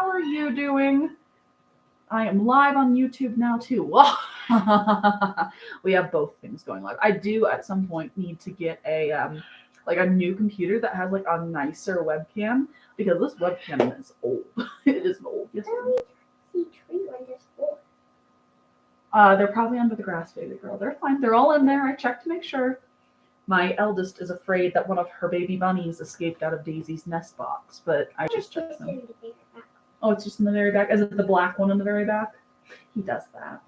how are you doing? I am live on YouTube now too. We have both things going live. I do at some point need to get a new computer that has like a nicer webcam because this webcam is old. It is old. Yes. They're probably under the grass, baby girl. They're fine. They're all in there. I checked to make sure. My eldest is afraid that one of her baby bunnies escaped out of Daisy's nest box, but I just checked them. Oh, it's just in the very back. Is it the black one in the very back? He does that.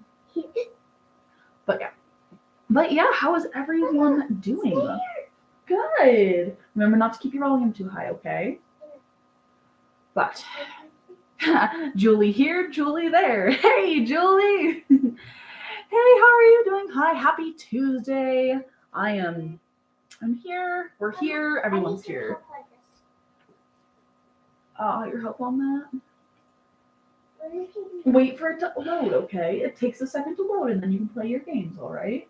But yeah, how is everyone doing? Good. Remember not to keep your volume too high, okay? But Julie here, Julie there. Hey, Julie. Hey, how are you doing? Hi, happy Tuesday. I'm here. We're here. Everyone's here. Your help on that? Wait for it to load, okay? It takes a second to load and then you can play your games, all right?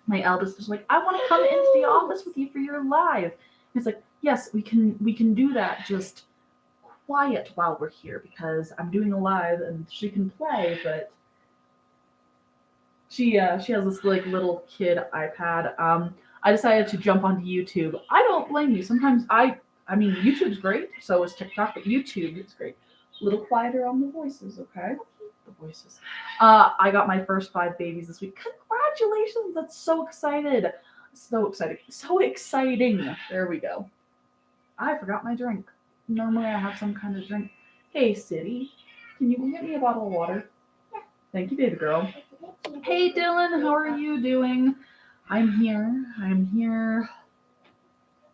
My eldest is like, I want to come into the office with you for your live. It's like, yes, we can do that. Just quiet while we're here because I'm doing a live and she can play, but she has this like little kid iPad. I decided to jump onto YouTube. I don't blame you. Sometimes I mean YouTube's great, so is TikTok, but YouTube is great. A little quieter on the voices, okay? The voices. I got my first 5 babies this week. Congratulations! That's so excited. So exciting. So exciting. There we go. I forgot my drink. Normally I have some kind of drink. Hey, City, can you go get me a bottle of water? Thank you, baby girl. Hey, Dylan, how are you doing? I'm here.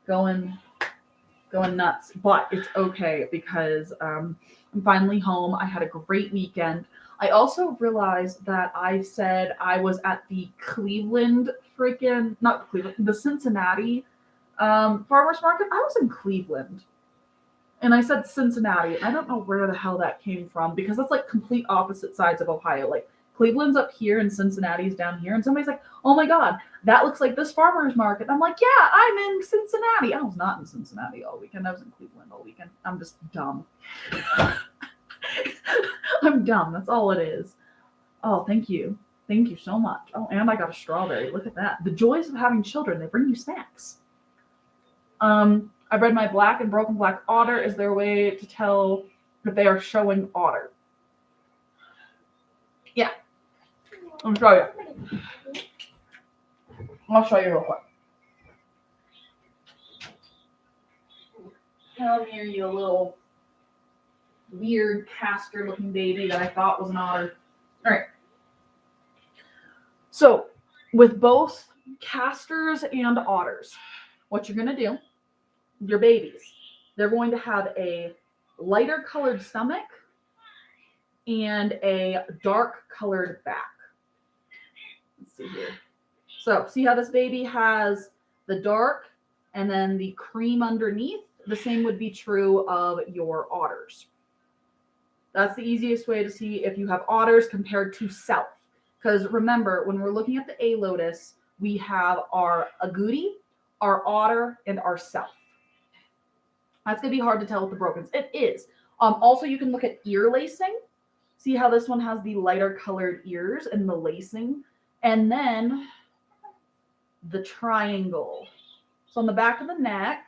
Going nuts, but it's okay because I'm finally home. I had a great weekend. I also realized that I said I was at the the Cincinnati farmers market. I was in Cleveland. And I said Cincinnati, and I don't know where the hell that came from because that's like complete opposite sides of Ohio. Like Cleveland's up here and Cincinnati's down here. And somebody's like, oh my God, that looks like this farmer's market. And I'm like, yeah, I'm in Cincinnati. I was not in Cincinnati all weekend. I was in Cleveland all weekend. I'm just dumb. I'm dumb. That's all it is. Oh, thank you. Thank you so much. Oh, and I got a strawberry. Look at that. The joys of having children. They bring you snacks. I bred my black and broken black otter. Is there a way to tell if they are showing otter? Yeah. I'll show you. I'll show you real quick. Come here, you little weird caster looking baby that I thought was an otter. All right. So with both casters and otters, what you're going to do, your babies, they're going to have a lighter colored stomach and a dark colored back. Let's see here. So see how this baby has the dark and then the cream underneath? The same would be true of your otters. That's the easiest way to see if you have otters compared to self. Because remember, when we're looking at the A-Lotus, we have our agouti, our otter, and our self. That's going to be hard to tell with the brokens. It is. Also, you can look at ear lacing. See how this one has the lighter colored ears and the lacing. And then the triangle. So on the back of the neck,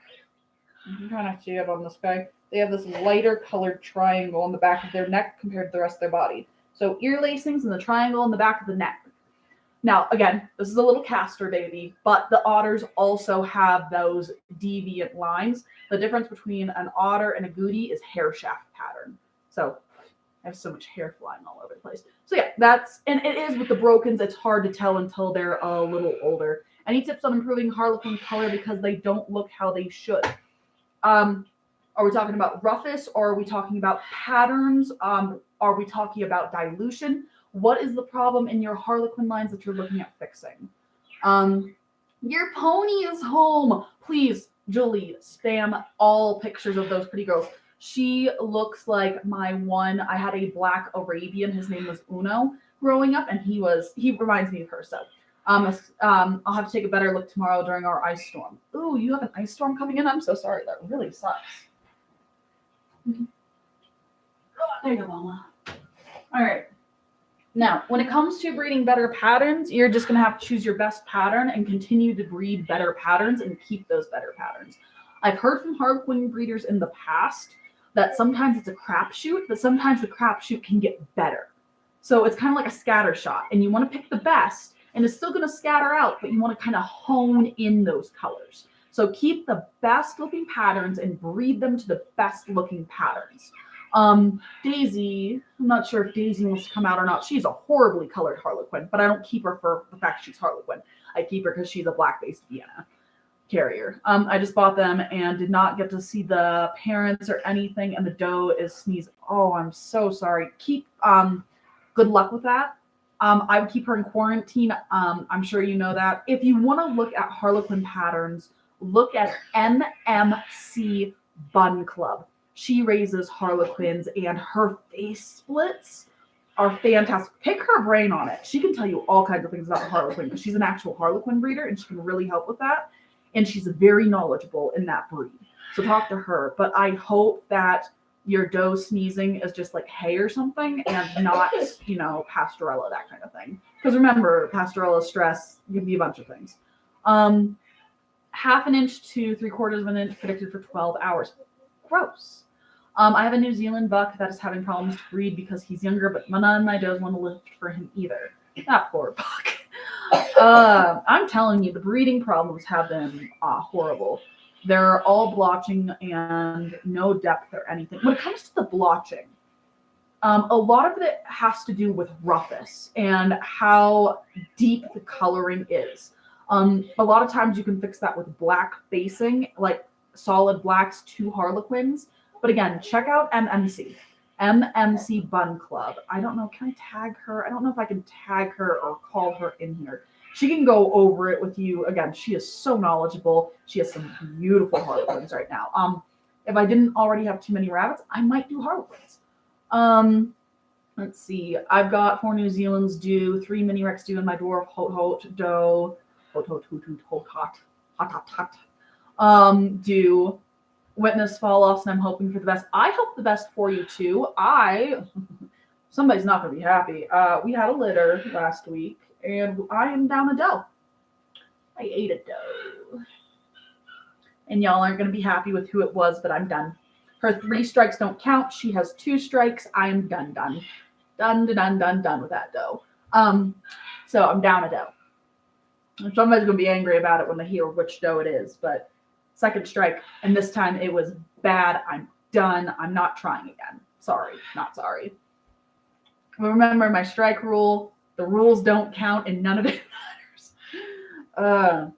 you can kind of see it on this guy. They have this lighter colored triangle on the back of their neck compared to the rest of their body. So ear lacings and the triangle on the back of the neck. Now, again, this is a little caster baby, but the otters also have those deviant lines. The difference between an otter and a agouti is hair shaft pattern. So I have so much hair flying all over the place. So yeah, and it is with the brokens, it's hard to tell until they're a little older. Any tips on improving Harlequin color because they don't look how they should? Are we talking about roughness or are we talking about patterns? Are we talking about dilution? What is the problem in your Harlequin lines that you're looking at fixing? Your pony is home. Please, Julie, spam all pictures of those pretty girls. She looks like my one. I had a black Arabian. His name was Uno growing up, and he reminds me of her. So I'll have to take a better look tomorrow during our ice storm. Ooh, you have an ice storm coming in? I'm so sorry. That really sucks. There you go, Mama. All right. Now, when it comes to breeding better patterns, you're just going to have to choose your best pattern and continue to breed better patterns and keep those better patterns. I've heard from Harlequin breeders in the past that sometimes it's a crapshoot, but sometimes the crapshoot can get better. So it's kind of like a scatter shot, and you want to pick the best, and it's still going to scatter out, but you want to kind of hone in those colors. So keep the best looking patterns and breed them to the best looking patterns. Daisy, I'm not sure if Daisy wants to come out or not. She's a horribly colored Harlequin, but I don't keep her for the fact she's Harlequin. I keep her because she's a black-based Vienna carrier. I just bought them and did not get to see the parents or anything, and the doe is sneezing. Oh, I'm so sorry. Good luck with that. I would keep her in quarantine. I'm sure you know that. If you want to look at Harlequin patterns, look at MMC Bun Club. She raises Harlequins, and her face splits are fantastic. Pick her brain on it. She can tell you all kinds of things about Harlequin because she's an actual Harlequin breeder, and she can really help with that. And she's very knowledgeable in that breed. So talk to her. But I hope that your doe sneezing is just like hay or something and not, Pastorella, that kind of thing. Because remember, Pastorella stress can be a bunch of things. 1/2 inch to 3/4 of an inch predicted for 12 hours. Gross. I have a New Zealand buck that is having problems to breed because he's younger, but none of my does want to live for him either. That poor buck. I'm telling you, the breeding problems have been horrible. They're all blotching and no depth or anything. When it comes to the blotching, a lot of it has to do with roughness and how deep the coloring is. A lot of times you can fix that with black basing, like solid blacks to Harlequins. But again, check out MMC Bun Club. I don't know, can I tag her? I don't know if I can tag her or call her in here. She can go over it with you. Again, she is so knowledgeable. She has some beautiful Harlequins right now. If I didn't already have too many rabbits, I might do Harlequins. Let's see. I've got 4 New Zealands due, 3 mini Rex due in my dwarf hot doe. Hot. Due. Witness fall offs, and I'm hoping for the best. I hope the best for you too. Somebody's not going to be happy. We had a litter last week, and I am down a doe. I ate a doe. And y'all aren't going to be happy with who it was, but I'm done. Her 3 strikes don't count. She has 2 strikes. I am done with that doe. So I'm down a doe. Somebody's going to be angry about it when they hear which doe it is, but 2nd strike, and this time it was bad. I'm done. I'm not trying again. Sorry, not sorry. Remember my strike rule. The rules don't count, and none of it matters.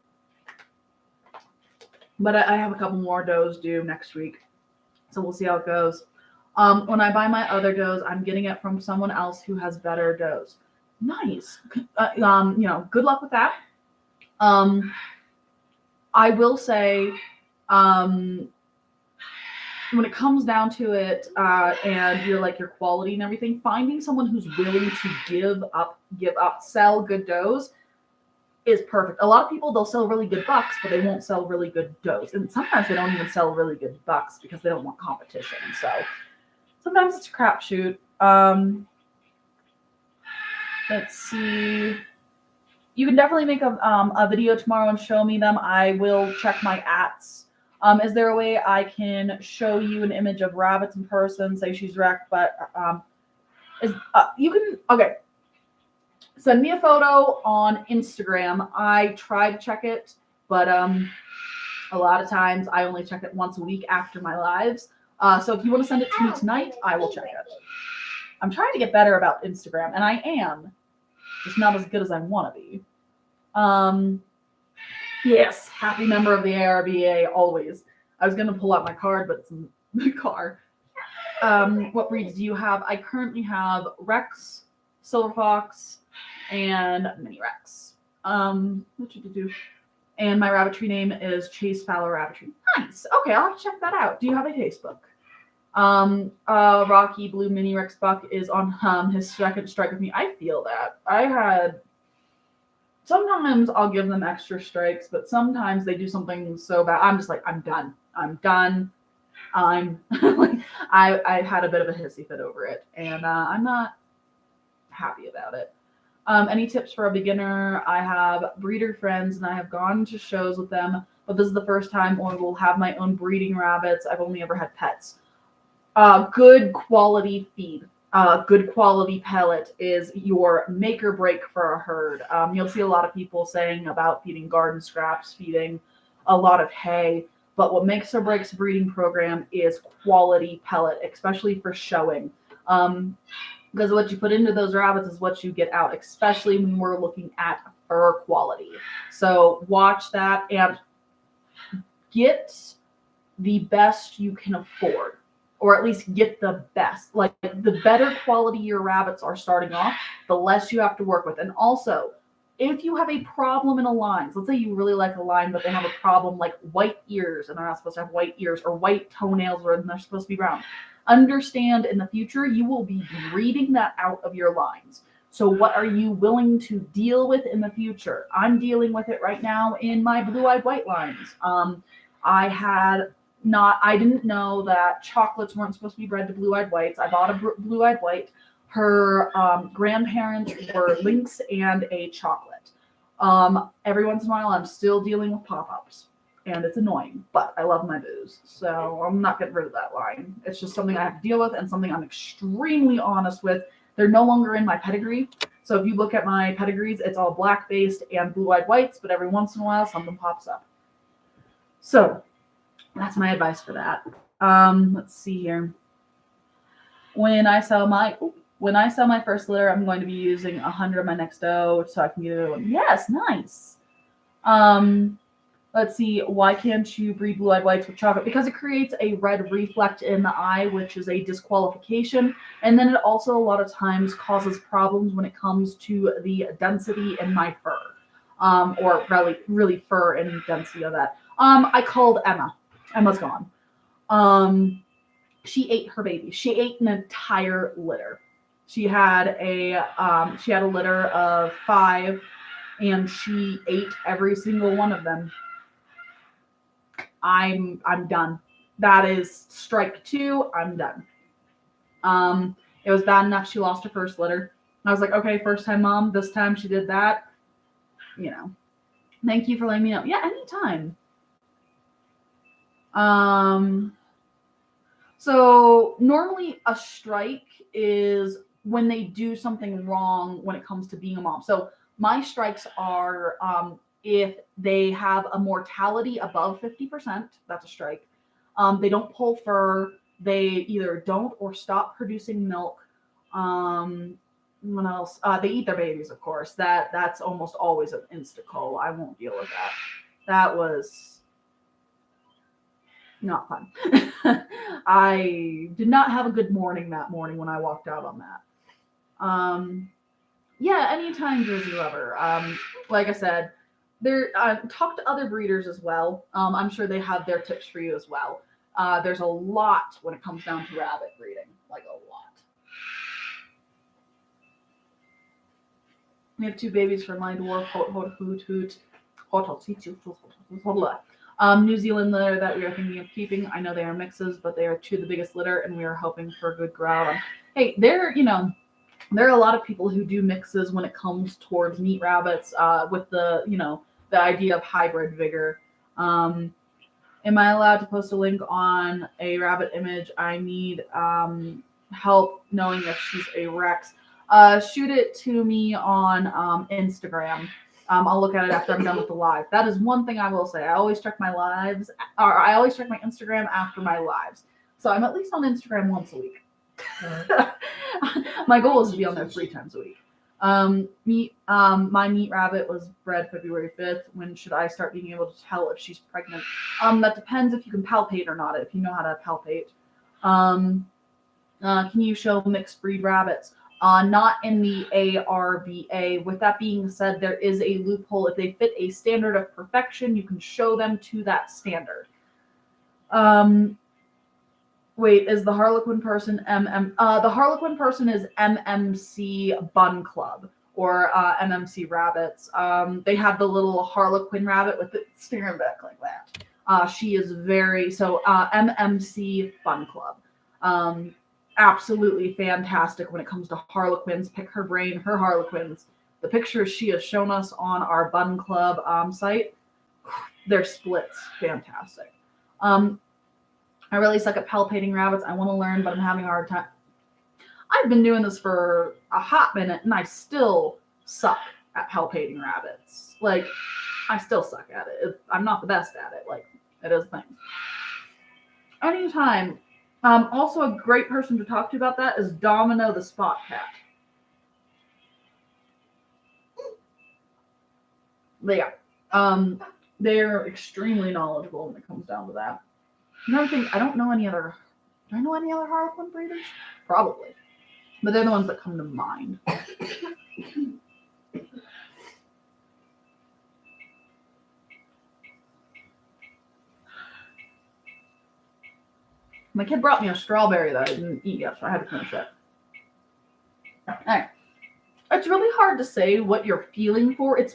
But I have a couple more does due next week, so we'll see how it goes. When I buy my other does, I'm getting it from someone else who has better does. Nice. Good luck with that. I will say, when it comes down to it, and your quality and everything, finding someone who's willing to give up, sell good does is perfect. A lot of people, they'll sell really good bucks, but they won't sell really good does. And sometimes they don't even sell really good bucks because they don't want competition. So sometimes it's a crapshoot. Let's see. You can definitely make a video tomorrow and show me them. I will check my ats. Is there a way I can show you an image of rabbits in person? Say she's wrecked, but okay. Send me a photo on Instagram. I try to check it, but a lot of times I only check it once a week after my lives. So if you want to send it to me tonight, I will check it. I'm trying to get better about Instagram, and I am. Just not as good as I want to be. Yes, happy member of the ARBA always. I was going to pull out my card, but it's in the car. What breeds do you have? I currently have Rex, Silver Fox, and Mini Rex. And my rabbitry name is Chase Fowler Rabbitry. Nice. Okay, I'll have to check that out. Do you have a Facebook? Rocky Blue Mini Rex Buck is on his 2nd strike with me. I feel that. Sometimes I'll give them extra strikes, but sometimes they do something so bad. I'm just like, I'm done. Like, I had a bit of a hissy fit over it, and I'm not happy about it. Any tips for a beginner? I have breeder friends and I have gone to shows with them, but this is the first time I will have my own breeding rabbits. I've only ever had pets. Good quality feed. Good quality pellet is your make or break for a herd. You'll see a lot of people saying about feeding garden scraps, feeding a lot of hay, but what makes or breaks a breeding program is quality pellet, especially for showing. Because what you put into those rabbits is what you get out, especially when we're looking at fur quality. So watch that and get the best you can afford, or at least get the best. Like, the better quality your rabbits are starting off, the less you have to work with. And also, if you have a problem in a line, so let's say you really like a line, but they have a problem like white ears and they're not supposed to have white ears, or white toenails where they're supposed to be brown. Understand in the future, you will be breeding that out of your lines. So what are you willing to deal with in the future? I'm dealing with it right now in my blue-eyed white lines. I didn't know that chocolates weren't supposed to be bred to blue-eyed whites. I bought a blue-eyed white. Her grandparents were lynx and a chocolate. Every once in a while, I'm still dealing with pop-ups, and it's annoying, but I love my booze, so I'm not getting rid of that line. It's just something I have to deal with and something I'm extremely honest with. They're no longer in my pedigree. So if you look at my pedigrees, it's all black-based and blue-eyed whites, but every once in a while, something pops up. So that's my advice for that. Let's see here. When I sell my first litter, I'm going to be using 100 of my next doe, so I can get it. Yes, nice. Let's see. Why can't you breed blue-eyed whites with chocolate? Because it creates a red reflect in the eye, which is a disqualification. And then it also a lot of times causes problems when it comes to the density in my fur, or really fur and density of that. I called Emma. Emma's gone. She ate her baby. She ate an entire litter. She had a litter of 5, and she ate every single one of them. I'm done. That is strike 2. I'm done. It was bad enough she lost her first litter. I was like, okay, first time mom. This time she did that. Thank you for letting me know. Yeah, anytime. So normally a strike is when they do something wrong when it comes to being a mom. So my strikes are if they have a mortality above 50%, that's a strike. They don't pull fur. They either don't or stop producing milk. What else? They eat their babies, of course. That's almost always an insta-cull. I won't deal with that. That was not fun. I did not have a good morning that morning when I walked out on that. Yeah, anytime, Jersey Lover. Like I said, talk to other breeders as well. I'm sure they have their tips for you as well. There's a lot when it comes down to rabbit breeding, like a lot. We have 2 babies for my dwarf. New Zealand litter that we are thinking of keeping. I know they are mixes, but they are 2 of the biggest litter, and we are hoping for a good growl. Hey, there are a lot of people who do mixes when it comes towards meat rabbits, with the idea of hybrid vigor. Am I allowed to post a link on a rabbit image? I need help knowing if she's a Rex. Shoot it to me on Instagram. I'll look at it after I'm done with the live. That is one thing I will say. I always check my lives, or I always check my Instagram after my lives. So I'm at least on Instagram once a week. My goal is to be on there 3 times a week. My meat rabbit was bred February 5th. When should I start being able to tell if she's pregnant? That depends if you can palpate or not, if you know how to palpate. Can you show mixed breed rabbits? Not in the ARBA. With that being said, there is a loophole. If they fit a standard of perfection, you can show them to that standard. Wait, is the Harlequin person the Harlequin person is MMC Bun Club, or MMC Rabbits. They have the little Harlequin rabbit with it staring back like that. She is MMC Fun Club. Absolutely fantastic when it comes to Harlequins. Pick her brain, her Harlequins. The pictures she has shown us on our Bun Club site, their splits, fantastic. I really suck at palpating rabbits. I want to learn, but I'm having a hard time. I've been doing this for a hot minute, and I still suck at palpating rabbits. Like, I still suck at it. I'm not the best at it. Like, it is a thing. Anytime. Also, a great person to talk to about that is Domino the Spot Cat. But yeah, they're extremely knowledgeable when it comes down to that. Another thing, I don't know any other. Do I know any other Harlequin breeders? Probably, but they're the ones that come to mind. My kid brought me a strawberry that I didn't eat yet, so I had to finish it. Alright. It's really hard to say what you're feeling for. It's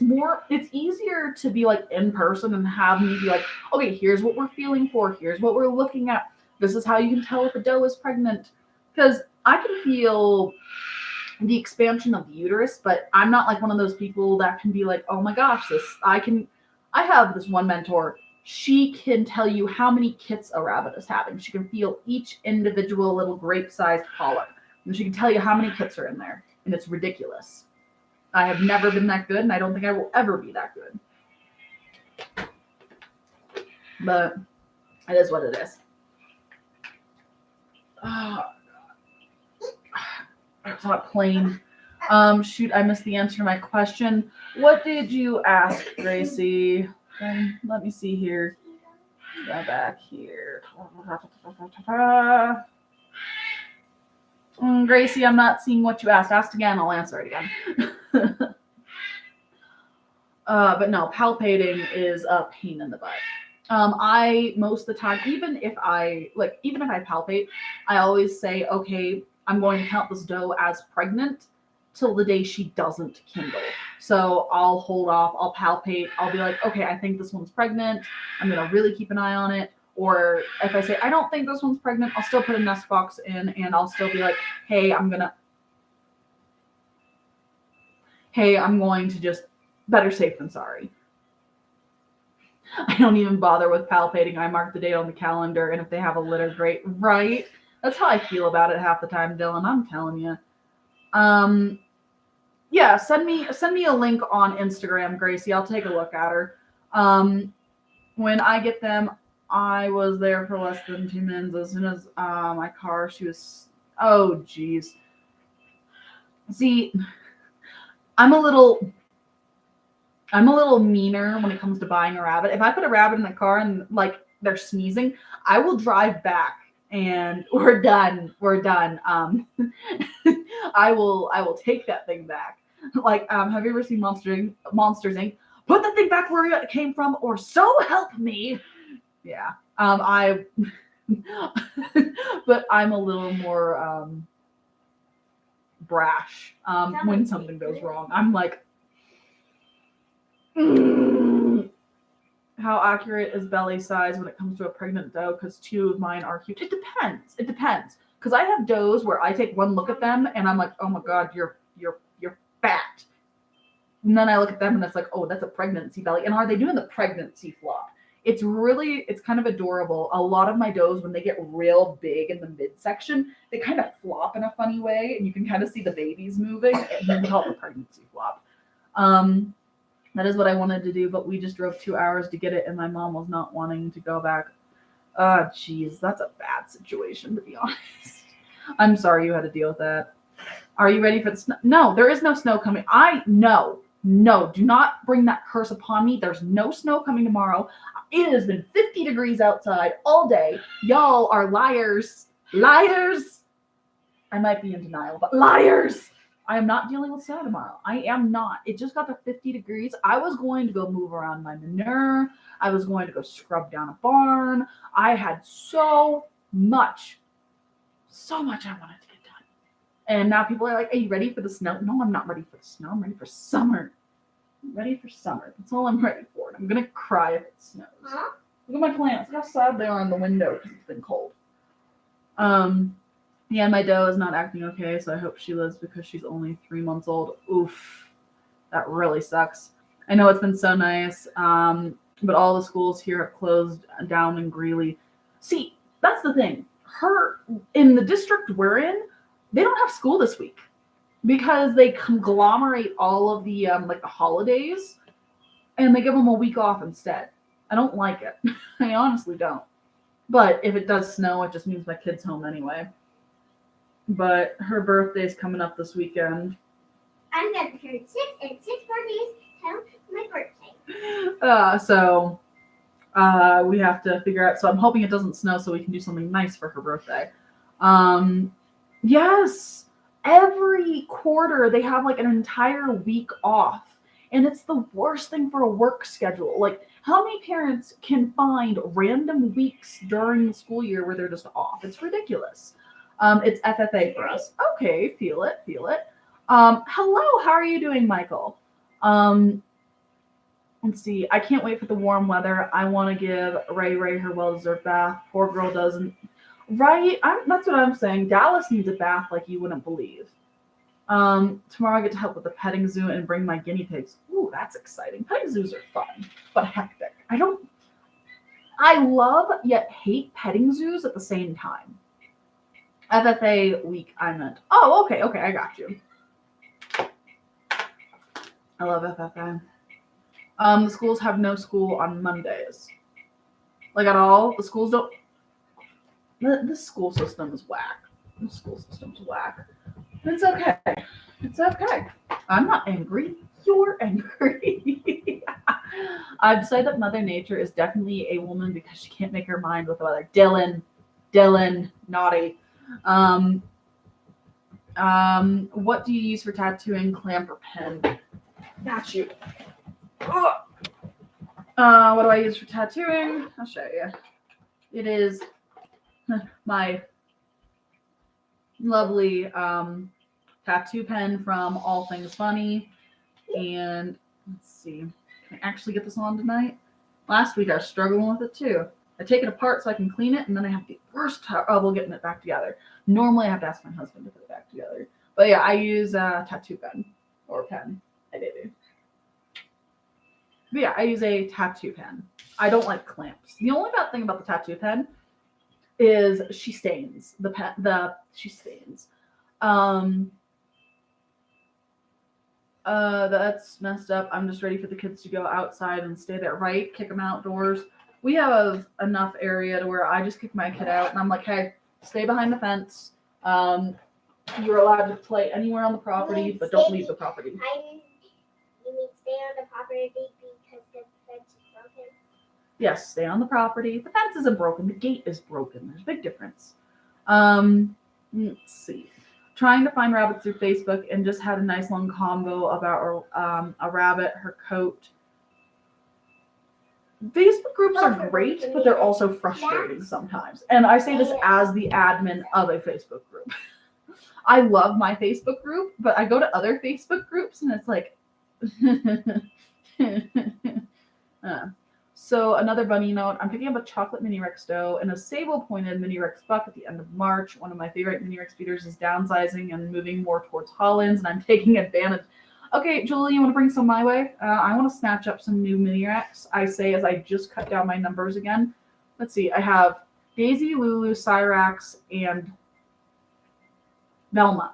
easier to be like in person and have me be like, okay, here's what we're feeling for. Here's what we're looking at. This is how you can tell if a doe is pregnant. Because I can feel the expansion of the uterus, but I'm not like one of those people that can be like, oh my gosh, I have this one mentor. She can tell you how many kits a rabbit is having. She can feel each individual little grape-sized polyp. And she can tell you how many kits are in there. And it's ridiculous. I have never been that good, and I don't think I will ever be that good. But it is what it is. It's not plain. Shoot, I missed the answer to my question. What did you ask, Gracie? Let me see here. Go back here. Gracie, I'm not seeing what you asked. Asked again, I'll answer it again. But no, palpating is a pain in the butt. I most of the time, even if I palpate, I always say, okay, I'm going to count this doe as pregnant till the day she doesn't kindle. So I'll hold off, I'll palpate, I'll be like, okay, I think this one's pregnant. I'm gonna really keep an eye on it. Or if I say, I don't think this one's pregnant, I'll still put a nest box in and I'll still be like, hey, I'm going to just better safe than sorry. I don't even bother with palpating. I mark the date on the calendar, and if they have a litter, great. Right? That's how I feel about it half the time, Dylan. I'm telling you. Yeah, send me a link on Instagram, Gracie. I'll take a look at her. When I get them, I was there for less than 2 minutes. As soon as my car, she was, oh geez. See, I'm a little meaner when it comes to buying a rabbit. If I put a rabbit in the car and like they're sneezing, I will drive back and we're done. I will take that thing back. Like, have you ever seen Monsters Inc? Put the thing back where it came from, or so help me. Yeah. But I'm a little more brash when something goes wrong. I'm like, how accurate is belly size when it comes to a pregnant doe? Because 2 of mine are huge. It depends. Because I have does where I take one look at them and I'm like, oh my god, you're fat. And then I look at them and it's like, oh, that's a pregnancy belly. And are they doing the pregnancy flop? It's kind of adorable. A lot of my does, when they get real big in the midsection, they kind of flop in a funny way, and you can kind of see the babies moving, and then we call it the pregnancy flop. That is what I wanted to do, but we just drove 2 hours to get it, and my mom was not wanting to go back. Geez, that's a bad situation, to be honest. I'm sorry you had to deal with that. Are you ready for the snow? No, there is no snow coming. No, do not bring that curse upon me. There's no snow coming tomorrow. It has been 50 degrees outside all day. Y'all are liars. Liars. I might be in denial, but liars. I am not dealing with snow tomorrow. I am not. It just got to 50 degrees. I was going to go move around my manure. I was going to go scrub down a barn. I had so much I wanted to get done. And now people are like, are you ready for the snow? No, I'm not ready for the snow. I'm ready for summer. I'm ready for summer. That's all I'm ready for. And I'm going to cry if it snows. Huh? Look at my plants. Look how sad they are in the window because it's been cold. Yeah, my doe is not acting okay, so I hope she lives because she's only 3 months old. Oof, that really sucks. I know it's been so nice, but all the schools here have closed down in Greeley. See, that's the thing. In the district we're in, they don't have school this week because they conglomerate all of the like the holidays and they give them a week off instead. I don't like it. I honestly don't. But if it does snow, it just means my kid's home anyway. But her birthday's coming up this weekend. I'm going to turn 6 in 6 more days till my birthday. So we have to figure out. So I'm hoping it doesn't snow so we can do something nice for her birthday. Yes, every quarter they have like an entire week off. And it's the worst thing for a work schedule. Like, how many parents can find random weeks during the school year where they're just off? It's ridiculous. It's FFA for us. Okay, feel it. Hello, how are you doing, Michael? Let's see. I can't wait for the warm weather. I want to give Ray her well-deserved bath. Poor girl doesn't. Right? That's what I'm saying. Dallas needs a bath like you wouldn't believe. Tomorrow I get to help with the petting zoo and bring my guinea pigs. Ooh, that's exciting. Petting zoos are fun, but hectic. I love yet hate petting zoos at the same time. FFA week, I meant. Oh, okay, I got you. I love FFA. The schools have no school on Mondays. Like at all. The schools don't. This school system is whack. The school system's whack. It's okay. It's okay. I'm not angry. You're angry. I'd say that Mother Nature is definitely a woman because she can't make her mind with the weather. Dylan, naughty. What do you use for tattooing? Clamp or pen? Got you. What do I use for tattooing? I'll show you. It is my lovely tattoo pen from All Things Funny. And let's see. Can I actually get this on tonight? Last week I was struggling with it too. I take it apart so I can clean it, and then I have the worst trouble getting it back together. Normally I have to ask my husband to put it back together. But yeah, I use a tattoo pen or pen. I do. But yeah, I use a tattoo pen. I don't like clamps. The only bad thing about the tattoo pen is she stains. She stains. That's messed up. I'm just ready for the kids to go outside and stay there, right? Kick them outdoors. We have enough area to where I just kick my kid out and I'm like, hey, stay behind the fence. You're allowed to play anywhere on the property, but don't leave the property. You mean stay on the property because the fence is broken? Yes, stay on the property. The fence isn't broken. The gate is broken. There's a big difference. Let's see. Trying to find rabbits through Facebook and just had a nice long combo about a rabbit, her coat. Facebook groups are great, but they're also frustrating sometimes. And I say this as the admin of a Facebook group. I love my Facebook group, but I go to other Facebook groups and it's like, So another bunny note, I'm picking up a chocolate mini Rex doe and a sable pointed mini Rex buck at the end of March. One of my favorite mini Rex feeders is downsizing and moving more towards Hollands, and I'm taking advantage. Okay, Julie, you want to bring some my way? I want to snatch up some new mini Rex. I say as I just cut down my numbers again. Let's see, I have Daisy, Lulu, Cyrax, and Velma.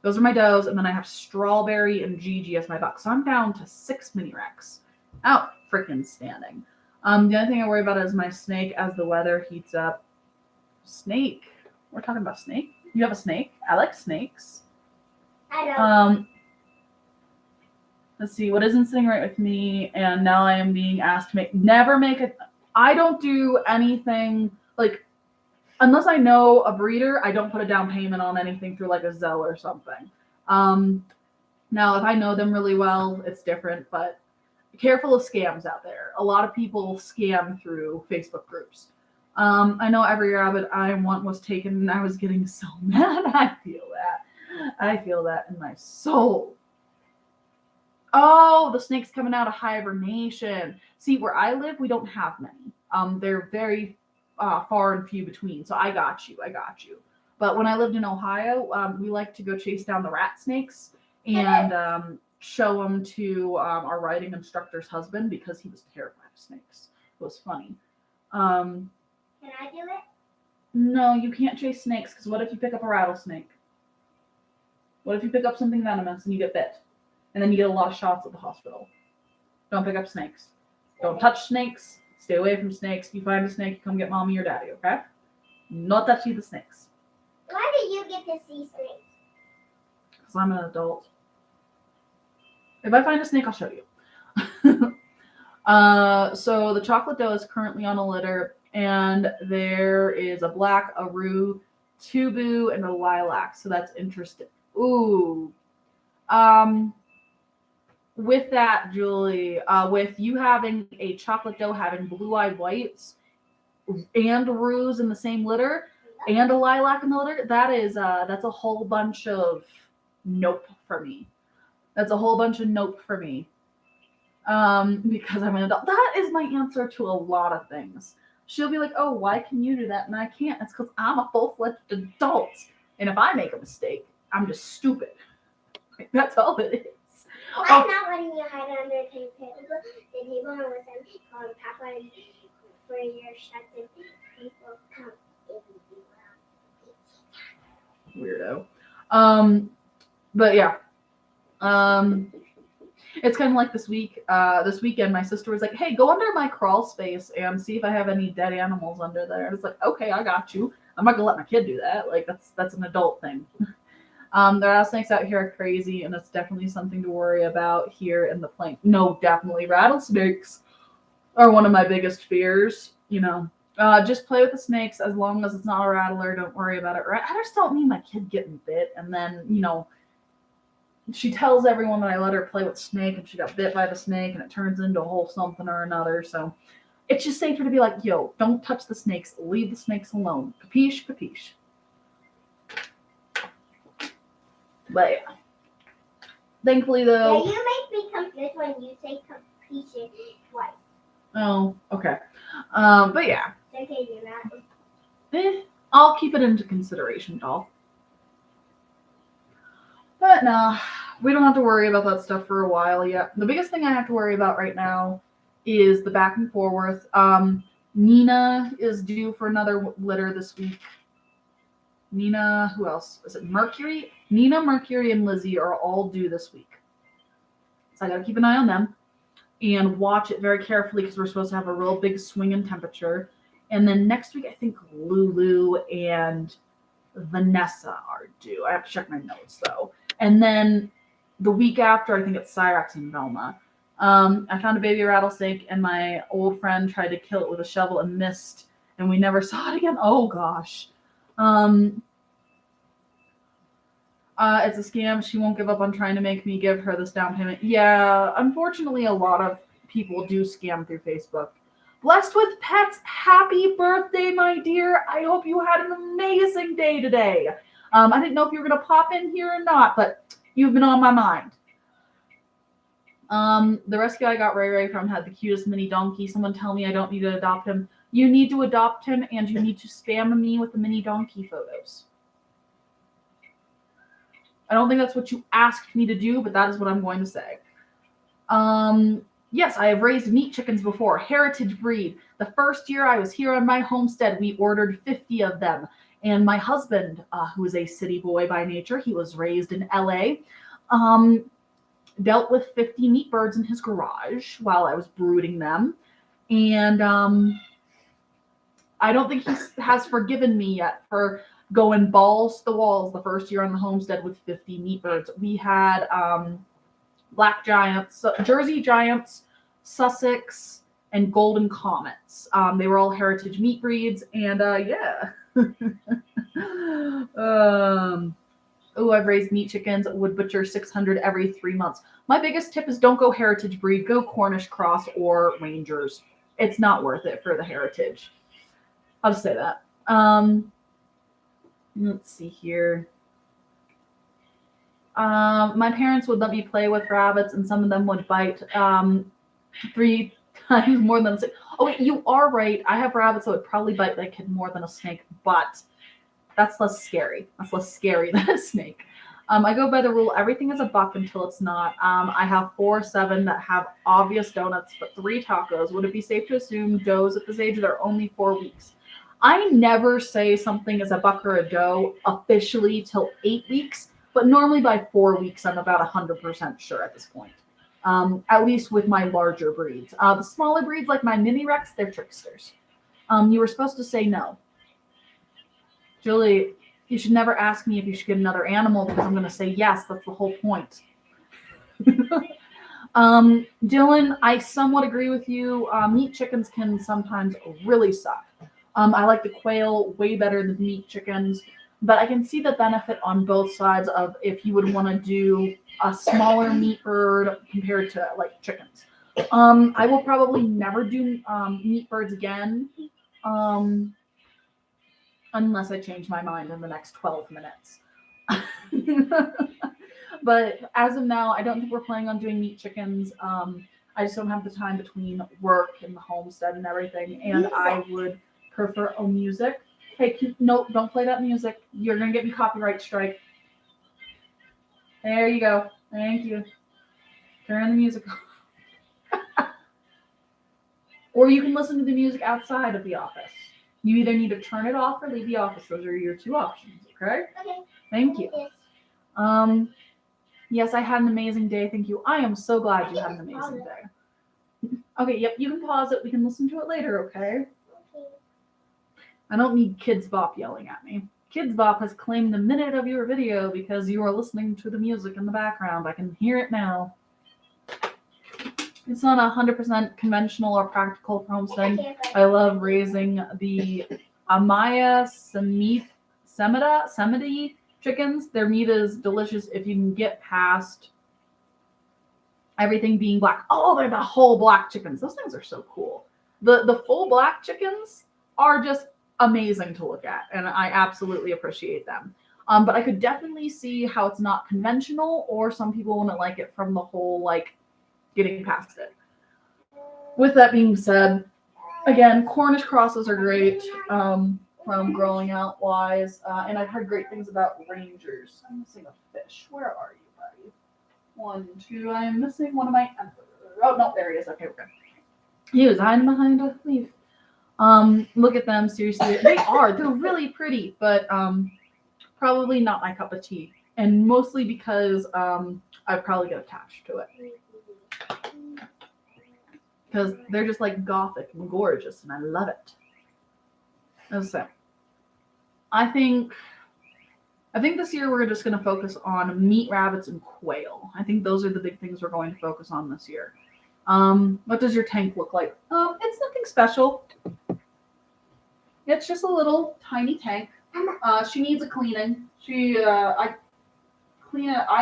Those are my does, and then I have Strawberry and Gigi as my bucks. So I'm down to 6 mini Rex. Out freaking standing. The only thing I worry about is my snake as the weather heats up. Snake? We're talking about snake? You have a snake? I like snakes. I don't. Let's see, what isn't sitting right with me, and now I am being asked to never make it. I don't do anything, like, unless I know a breeder, I don't put a down payment on anything through like a Zelle or something. Now, if I know them really well, it's different, but be careful of scams out there. A lot of people scam through Facebook groups. I know every rabbit I want was taken, and I was getting so mad. I feel that in my soul. Oh, the snake's coming out of hibernation. See, where I live, we don't have many. They're very far and few between. So I got you. I got you. But when I lived in Ohio, we like to go chase down the rat snakes and show them to our riding instructor's husband because he was terrified of snakes. It was funny. Um, Can I do it? no, you can't chase snakes because what if you pick up a rattlesnake? What if you pick up something venomous and you get bit? And then you get a lot of shots at the hospital. Don't pick up snakes. Don't touch snakes. Stay away from snakes. If you find a snake, you come get mommy or daddy, okay? Not touching the snakes. Why do you get to see snakes? Because I'm an adult. If I find a snake, I'll show you. So the chocolate dough is currently on a litter, and there is a black, a roux, tubu, and a lilac. So that's interesting. Ooh. With that, Julie, with you having a chocolate dough having blue-eyed whites and roux in the same litter and a lilac in the litter, that's a whole bunch of nope for me. That's a whole bunch of nope for me. Because I'm an adult. That is my answer to a lot of things. She'll be like, "Oh, why can you do that and I can't?" It's because I'm a full-fledged adult, and if I make a mistake, I'm just stupid. That's all it is. I'm not letting you hide under the table and listen calling Papa for your shots and people come in Weirdo. But yeah. It's kind of like this weekend, my sister was like, "Hey, go under my crawl space and see if I have any dead animals under there." And it's like, "Okay, I got you. I'm not gonna let my kid do that. Like that's an adult thing." The rattlesnakes out here are crazy, and it's definitely something to worry about here in the plain. No, definitely rattlesnakes are one of my biggest fears. Just play with the snakes as long as it's not a rattler. Don't worry about it. Right? I just don't need my kid getting bit, and then she tells everyone that I let her play with the snake, and she got bit by the snake, and it turns into a whole something or another. So it's just safer to be like, "Yo, don't touch the snakes. Leave the snakes alone. Capiche, capiche." But yeah. Thankfully, though. Yeah, you make me confused when you say capiche twice. Oh, okay. But yeah. Okay, you're not. I'll keep it into consideration, doll. But no, we don't have to worry about that stuff for a while yet. The biggest thing I have to worry about right now is the back and forth. Nina is due for another litter this week. Nina, who else? Is it Mercury? Nina, Mercury, and Lizzie are all due this week. So I gotta keep an eye on them and watch it very carefully because we're supposed to have a real big swing in temperature. And then next week, I think Lulu and Vanessa are due. I have to check my notes though. And then the week after, I think it's Cyrax and Velma. I found a baby rattlesnake, and my old friend tried to kill it with a shovel and missed, and we never saw it again. Oh gosh. It's a scam. She won't give up on trying to make me give her this down payment. Yeah, unfortunately, a lot of people do scam through Facebook. Blessed with pets, happy birthday, my dear. I hope you had an amazing day today. I didn't know if you were going to pop in here or not, but you've been on my mind. The rescue I got Ray Ray from had the cutest mini donkey. Someone tell me I don't need to adopt him. You need to adopt him, and you need to spam me with the mini donkey photos. I don't think that's what you asked me to do, but that is what I'm going to say. Yes, I have raised meat chickens before. Heritage breed. The first year I was here on my homestead, we ordered 50 of them. And my husband, who is a city boy by nature, he was raised in LA, dealt with 50 meat birds in his garage while I was brooding them. And I don't think he has forgiven me yet for going balls to the walls the first year on the homestead with 50 meat birds. We had black giants, Jersey giants, Sussex, and golden comets. They were all heritage meat breeds, and yeah. I've raised meat chickens, would butcher 600 every 3 months. My biggest tip is don't go heritage breed, go Cornish cross or Rangers. It's not worth it for the heritage. I'll just say that. Let's see here. My parents would let me play with rabbits, and some of them would bite 3 times more than a snake. Oh, wait, you are right. I have rabbits that would probably bite that kid more than a snake, but that's less scary. That's less scary than a snake. I go by the rule everything is a buck until it's not. I have 4 7 that have obvious donuts, but 3 tacos. Would it be safe to assume does at this age they're only 4 weeks? I never say something is a buck or a doe officially till 8 weeks, but normally by 4 weeks, I'm about 100% sure at this point. At least with my larger breeds. The smaller breeds, like my mini Rex, they're tricksters. You were supposed to say no. Julie, you should never ask me if you should get another animal because I'm going to say yes. That's the whole point. Dylan, I somewhat agree with you. Meat chickens can sometimes really suck. I like the quail way better than meat chickens, but I can see the benefit on both sides of if you would want to do a smaller meat bird compared to like chickens. I will probably never do meat birds again unless I change my mind in the next 12 minutes. But as of now, I don't think we're planning on doing meat chickens. I just don't have the time between work and the homestead and everything, and I would prefer music. Hey, no, don't play that music. You're going to get me copyright strike. There you go. Thank you. Turn the music off. Or you can listen to the music outside of the office. You either need to turn it off or leave the office. Those are your 2 options, okay? Okay. Thank you. Yes. Yes, I had an amazing day. Thank you. I am so glad you had an amazing day. Okay, yep, you can pause it. We can listen to it later, okay? Okay. I don't need Kids Bop yelling at me. Kids Bop has claimed a minute of your video because you are listening to the music in the background. I can hear it now. It's not 100% conventional or practical for homesteading. I love raising the Amaya Semida chickens. Their meat is delicious if you can get past everything being black. Oh, they're the whole black chickens. Those things are so cool. The full black chickens are just amazing to look at, and I absolutely appreciate them. But I could definitely see how it's not conventional, or some people wouldn't like it from the whole like getting past it. With that being said, again, Cornish crosses are great from growing out wise, and I've heard great things about rangers. I'm missing a fish. Where are you, buddy? 1, 2. I'm missing one of my emperors. Oh no, there he is. Okay, we're good. He was hiding behind a leaf. Look at them. Seriously, they're really pretty, but probably not my cup of tea, and mostly because I probably get attached to it. Because they're just like gothic and gorgeous, and I love it. So, I think this year we're just going to focus on meat rabbits and quail. I think those are the big things we're going to focus on this year. What does your tank look like? It's nothing special. It's just a little tiny tank. She needs a cleaning. I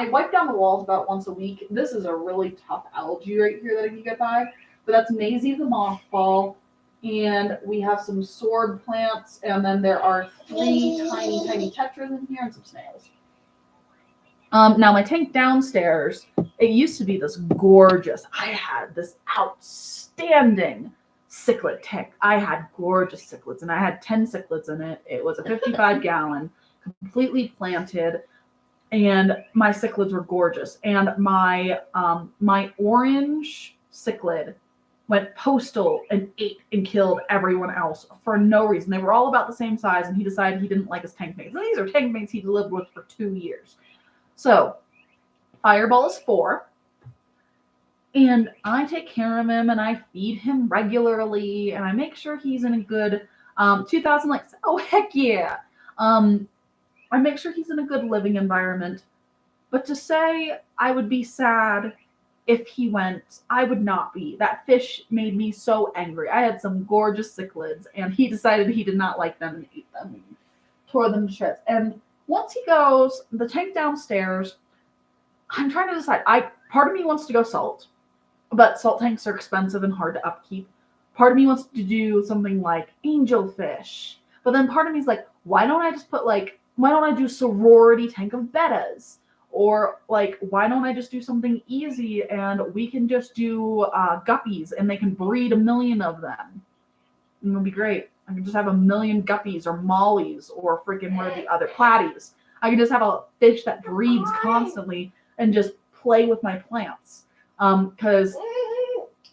wipe down the walls about once a week. This is a really tough algae right here that I can get by. But that's Maisie the mothball, and we have some sword plants, and then there are 3 tiny tetras in here and some snails. Now my tank downstairs, it used to be this gorgeous. I had this outstanding cichlid tank. I had gorgeous cichlids, and I had 10 cichlids in it. It was a 55-gallon, completely planted. And my cichlids were gorgeous. And my orange cichlid went postal and ate and killed everyone else for no reason. They were all about the same size, and he decided he didn't like his tank mates. And these are tank mates he'd lived with for 2 years. So Fireball is 4. And I take care of him, and I feed him regularly, and I make sure he's in a good 2,000 likes. Oh, heck yeah. I make sure he's in a good living environment. But to say I would be sad if he went, I would not be. That fish made me so angry. I had some gorgeous cichlids, and he decided he did not like them and ate them and tore them to shreds. And once he goes, the tank downstairs, I'm trying to decide. Part of me wants to go salt, but salt tanks are expensive and hard to upkeep. Part of me wants to do something like angelfish. But then part of me is like, why don't I do sorority tank of bettas? Or like, why don't I just do something easy and we can just do guppies and they can breed 1,000,000 of them. And it'll be great. I can just have 1,000,000 guppies or mollies or freaking what are the other platies. I can just have a fish that breeds constantly and just play with my plants. Because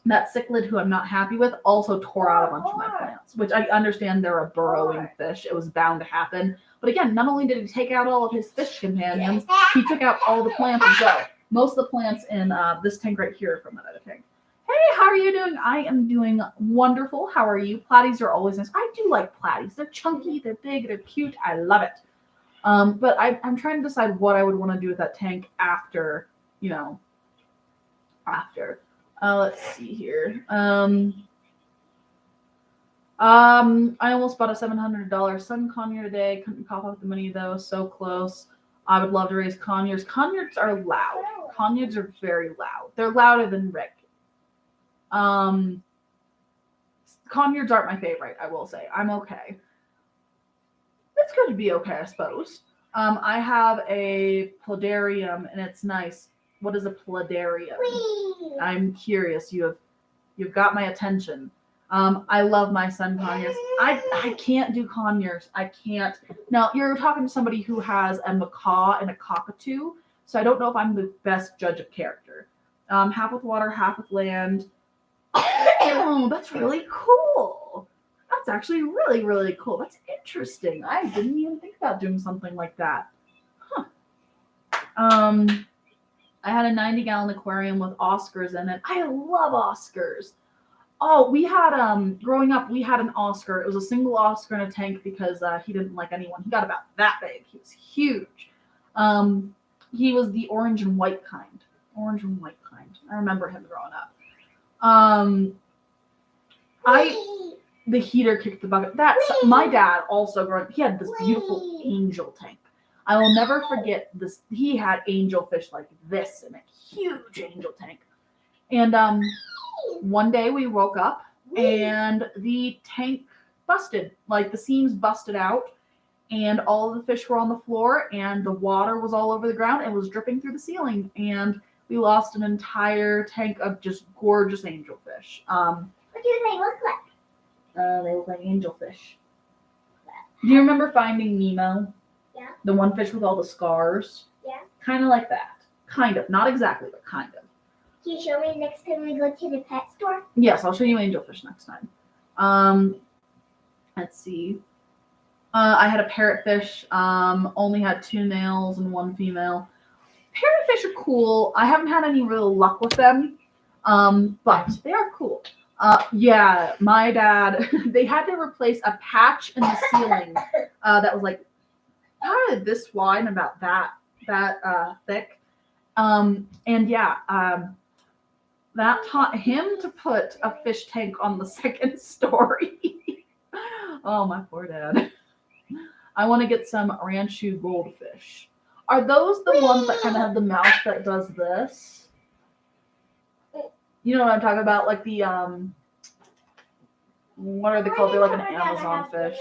that cichlid who I'm not happy with also tore out a bunch of my plants, which I understand they're a burrowing fish. It was bound to happen. But again, not only did he take out all of his fish companions, he took out all the plants as well. Most of the plants in this tank right here from that other tank. Hey, how are you doing? I am doing wonderful. How are you? Platies are always nice. I do like platies. They're chunky, they're big, they're cute. I love it. But I'm trying to decide what I would want to do with that tank after, after. Let's see here. I almost bought a $700 sun conure today. Couldn't cough up the money though. So close. I would love to raise conures. Conures are loud. Conures are very loud. They're louder than Rick. Conures aren't my favorite, I will say. I'm okay. It's good to be okay, I suppose. I have a Pladarium and it's nice. What is a Pladarium? I'm curious. You've got my attention. I love my sun conures. I can't do conures. I can't. Now, you're talking to somebody who has a macaw and a cockatoo, so I don't know if I'm the best judge of character. Half with water, half with land. Oh, that's really cool. That's actually really, really cool. That's interesting. I didn't even think about doing something like that. Huh. I had a 90-gallon aquarium with Oscars in it. I love Oscars. Oh, we had growing up, we had an Oscar. It was a single Oscar in a tank because he didn't like anyone. He got about that big. He was huge. He was the orange and white kind. Orange and white kind. I remember him growing up. The heater kicked the bucket. That's my dad also growing up. He had this beautiful angel tank. I will never forget this. He had angelfish like this in a huge angel tank. And one day we woke up and the tank busted. Like the seams busted out and all of the fish were on the floor and the water was all over the ground and was dripping through the ceiling. And we lost an entire tank of just gorgeous angelfish. What do they look like? They look like angelfish. Do you remember Finding Nemo? Yeah. The one fish with all the scars? Yeah. Kind of like that. Kind of. Not exactly, but kind of. Can you show me next time we go to the pet store? Yes, I'll show you angelfish next time. Let's see. I had a parrotfish. Only had 2 males and 1 female. Parrotfish are cool. I haven't had any real luck with them, but they are cool. Yeah, my dad, they had to replace a patch in the ceiling that was like probably this wide and about that thick. And yeah, that taught him to put a fish tank on the 2nd story. Oh, my poor dad. I want to get some Ranchu goldfish. Are those the ones that kind of have the mouth that does this? You know what I'm talking about? Like the, what are they called? They're like an Amazon fish.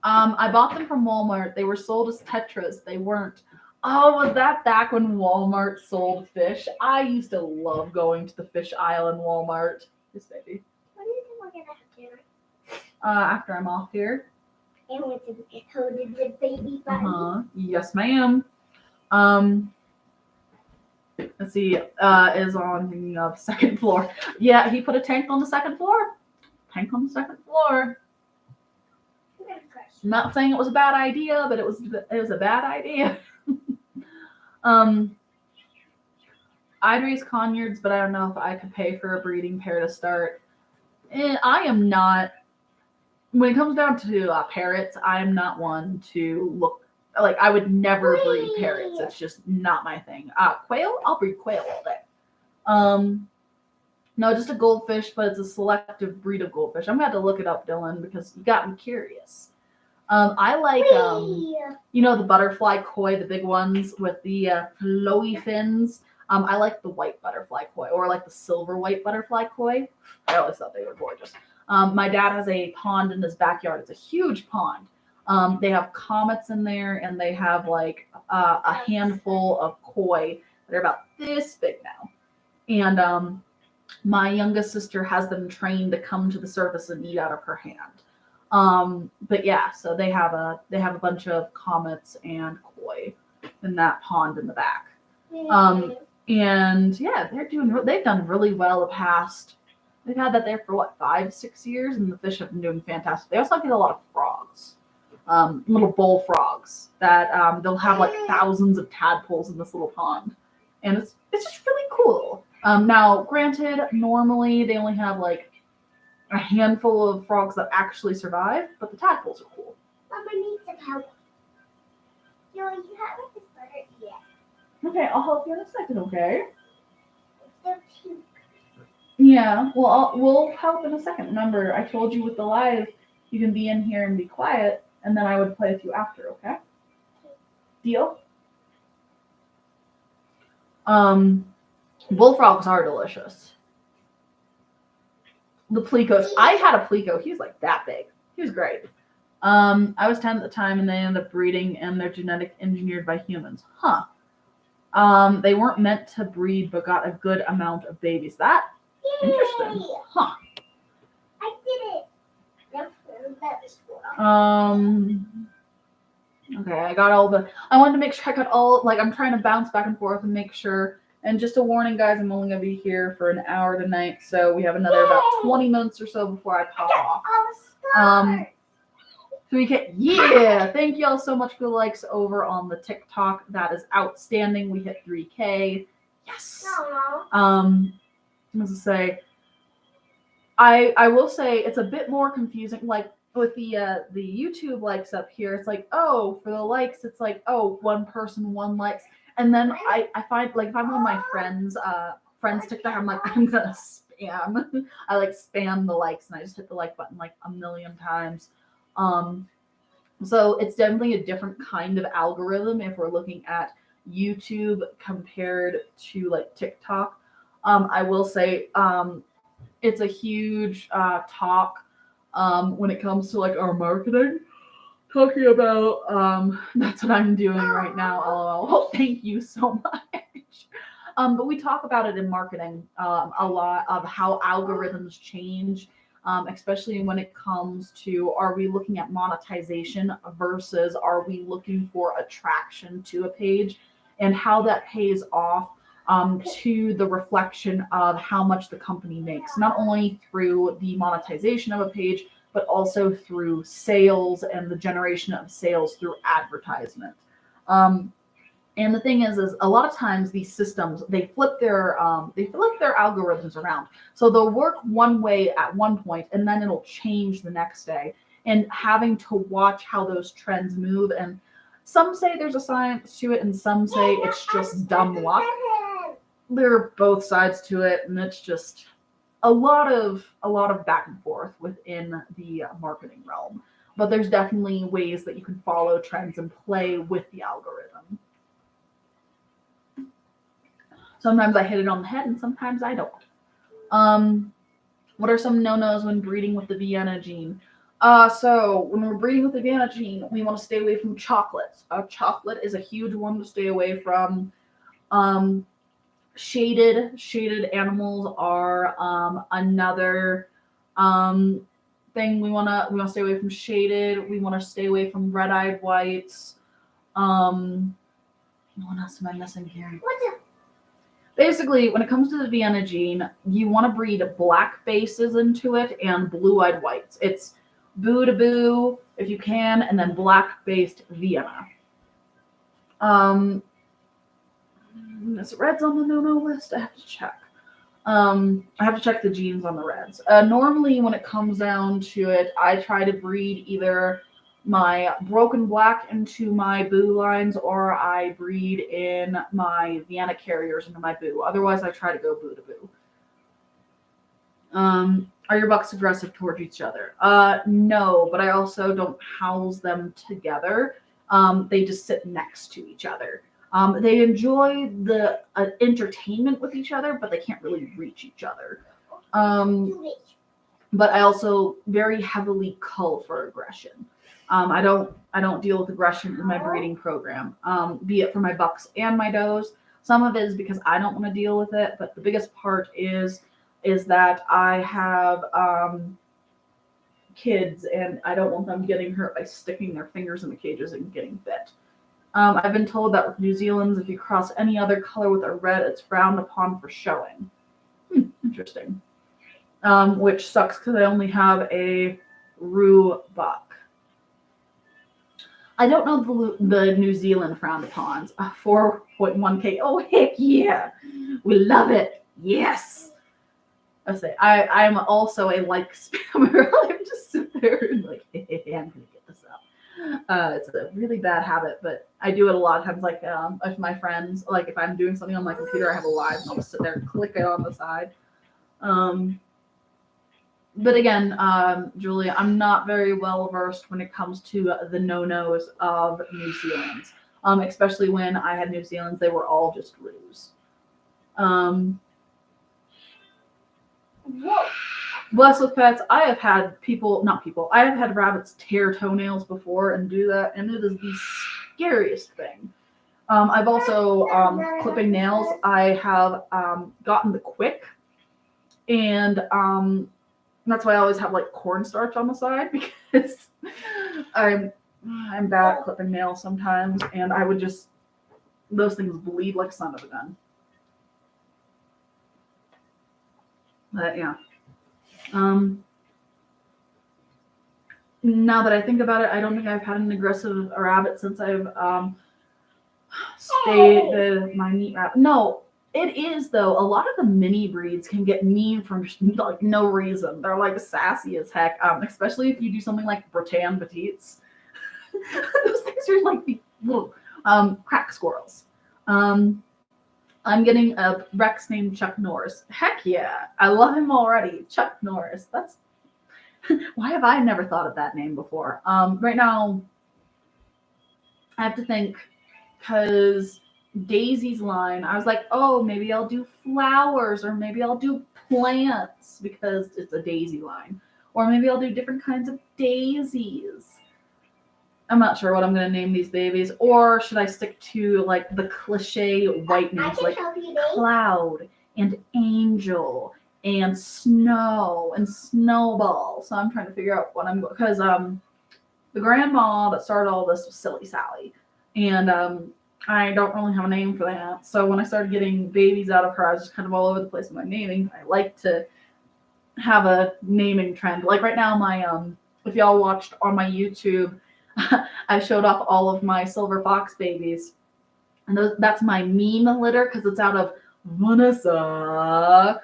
I bought them from Walmart. They were sold as Tetras. They weren't. Oh, was that back when Walmart sold fish? I used to love going to the fish aisle in Walmart. Yes, baby. When do you think we're going to have dinner? After I'm off here. And with the baby bunny. Yes, ma'am. Let's see. Is on thinking of 2nd floor. Yeah, he put a tank on the 2nd floor. Tank on the 2nd floor. I'm not saying it was a bad idea, but it was a bad idea. I'd raise conures, but I don't know if I could pay for a breeding pair to start. And I am not. When it comes down to parrots, I am not one to look like I would never breed parrots. It's just not my thing. Quail, I'll breed quail all day. No, just a goldfish, but it's a selective breed of goldfish. I'm gonna have to look it up, Dylan, because you got me curious. I like the butterfly koi, the big ones with the flowy fins. I like the white butterfly koi or like the silver white butterfly koi. I always thought they were gorgeous. My dad has a pond in his backyard. It's a huge pond. They have comets in there, and they have like a handful of koi that are about this big now. And my youngest sister has them trained to come to the surface and eat out of her hand. But yeah, so they have a bunch of comets and koi in that pond in the back. And yeah, they've done really well the past. They've had that there for what, 5-6 years, and the fish have been doing fantastic. They also get a lot of frogs, little bull frogs that they'll have like thousands of tadpoles in this little pond, and it's just really cool. Now, granted, normally they only have like a handful of frogs that actually survive, but the tadpoles are cool. Mama needs some help. You haven't started yet. Okay, I'll help you in a second, okay? It's still cute. Yeah, well, we'll help in a second. Remember, I told you with the live, you can be in here and be quiet, and then I would play with you after, okay? Deal? Bullfrogs are delicious. The plecos. I had a pleco. He was like that big. He was great. I was 10 at the time, and they ended up breeding, and they're genetic engineered by humans. Huh. They weren't meant to breed, but got a good amount of babies. That interesting. Huh. I did it. Okay, I got all the. I wanted to make sure I got all. Like, I'm trying to bounce back and forth and make sure. And just a warning, guys, I'm only gonna be here for an hour tonight, so we have another about 20 minutes or so before I pop off. 3K, yeah! Thank y'all so much for the likes over on the TikTok. That is outstanding. We hit 3K. Yes. As I say, I will say it's a bit more confusing. Like with the YouTube likes up here, it's like, oh, for the likes, it's like, oh, one person, 1 likes. And then I find, like, if I'm on my friends TikTok, I'm like, I'm gonna spam. I like spam the likes, and I just hit the like button like a million times. So it's definitely a different kind of algorithm if we're looking at YouTube compared to like TikTok. I will say it's a huge talk when it comes to like our marketing. Talking about that's what I'm doing right now. LOL. Well, thank you so much. But we talk about it in marketing a lot of how algorithms change, especially when it comes to, are we looking at monetization versus are we looking for attraction to a page, and how that pays off to the reflection of how much the company makes, not only through the monetization of a page, but also through sales and the generation of sales through advertisement. And the thing is a lot of times these systems, they flip their algorithms around. So they'll work one way at one point, and then it'll change the next day. And having to watch how those trends move, and some say there's a science to it, and some say it's just dumb luck. There are both sides to it, and it's just a lot of back and forth within the marketing realm. But there's definitely ways that you can follow trends and play with the algorithm. Sometimes I hit it on the head, and sometimes I don't. What are some no-nos when breeding with the Vienna gene? So when we're breeding with the Vienna gene, we want to stay away from chocolates. Chocolate is a huge one to stay away from. Shaded animals are another thing we want to stay away from. Shaded. We want to stay away from red-eyed whites. What else am I missing here? Basically, when it comes to the Vienna gene, you want to breed black bases into it and blue-eyed whites. It's boo to boo if you can, and then black-based Vienna. Is reds on the no-no list? I have to check. I have to check the genes on the reds. Normally, when it comes down to it, I try to breed either my broken black into my boo lines, or I breed in my Vienna carriers into my boo. Otherwise, I try to go boo to boo. Are your bucks aggressive towards each other? No, but I also don't house them together. They just sit next to each other. They enjoy the entertainment with each other, but they can't really reach each other. But I also very heavily cull for aggression. I don't deal with aggression in my breeding program, be it for my bucks and my does. Some of it is because I don't want to deal with it, but the biggest part is that I have kids and I don't want them getting hurt by sticking their fingers in the cages and getting bit. I've been told that with New Zealand's, if you cross any other color with a red, it's frowned upon for showing. Interesting. Which sucks because I only have a Roo buck. I don't know the New Zealand frowned upon. 4.1K. Oh, heck yeah. We love it. Yes. I say, I'm also a like spammer. I'm just sit there and like, hey, I'm going to get this up. It's a really bad habit, but I do it a lot of times. Like with my friends, like if I'm doing something on my computer, I have a live, and I'll just sit there and click it on the side. But again, Julia, I'm not very well versed when it comes to the no-nos of New Zealand. Especially when I had New Zealand's, they were all just roos. Whoa. Bless with pets, I have had I have had rabbits tear toenails before and do that, and it is the scariest thing. I've also, clipping nails, I have gotten the quick, and that's why I always have like cornstarch on the side, because I'm bad at clipping nails sometimes, and I would just, those things bleed like son of a gun. But yeah. Now that I think about it, I don't think I've had an aggressive rabbit since I've stayed my meat rabbit. No, it is though. A lot of the mini breeds can get mean for like no reason. They're like sassy as heck, especially if you do something like Breton Petites. Those things are like the little crack squirrels. I'm getting a Rex named Chuck Norris. Heck yeah. I love him already. Chuck Norris. That's why have I never thought of that name before? Right now, I have to think, because Daisy's line, I was like, oh, maybe I'll do flowers, or maybe I'll do plants because it's a daisy line. Or maybe I'll do different kinds of daisies. I'm not sure what I'm going to name these babies. Or should I stick to like the cliche white names like Cloud and Angel and Snow and Snowball? So I'm trying to figure out what I'm going, because the grandma that started all this was Silly Sally. And I don't really have a name for that. So when I started getting babies out of her, I was just kind of all over the place with my naming. I like to have a naming trend. Like right now, my if y'all watched on my YouTube, I showed off all of my silver fox babies, and that's my meme litter because it's out of Vanessa.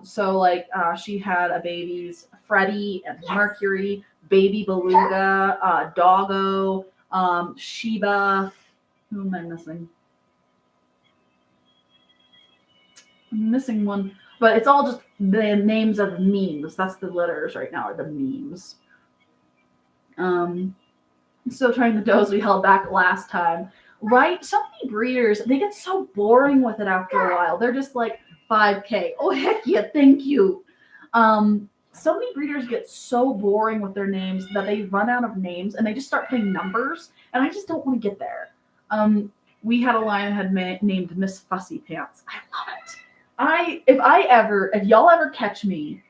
So like she had a babies Freddie and Mercury, baby Beluga, Doggo, Sheba. Who am I missing? I'm missing one, but it's all just the names of memes. That's the litters right now, are the memes. Still trying the does we held back last time. Right? So many breeders, they get so boring with it after a while. They're just like 5K. Oh, heck yeah, thank you. So many breeders get so boring with their names that they run out of names and they just start putting numbers, and I just don't want to get there. We had a line that had named Miss Fussy Pants. I love it. If y'all ever catch me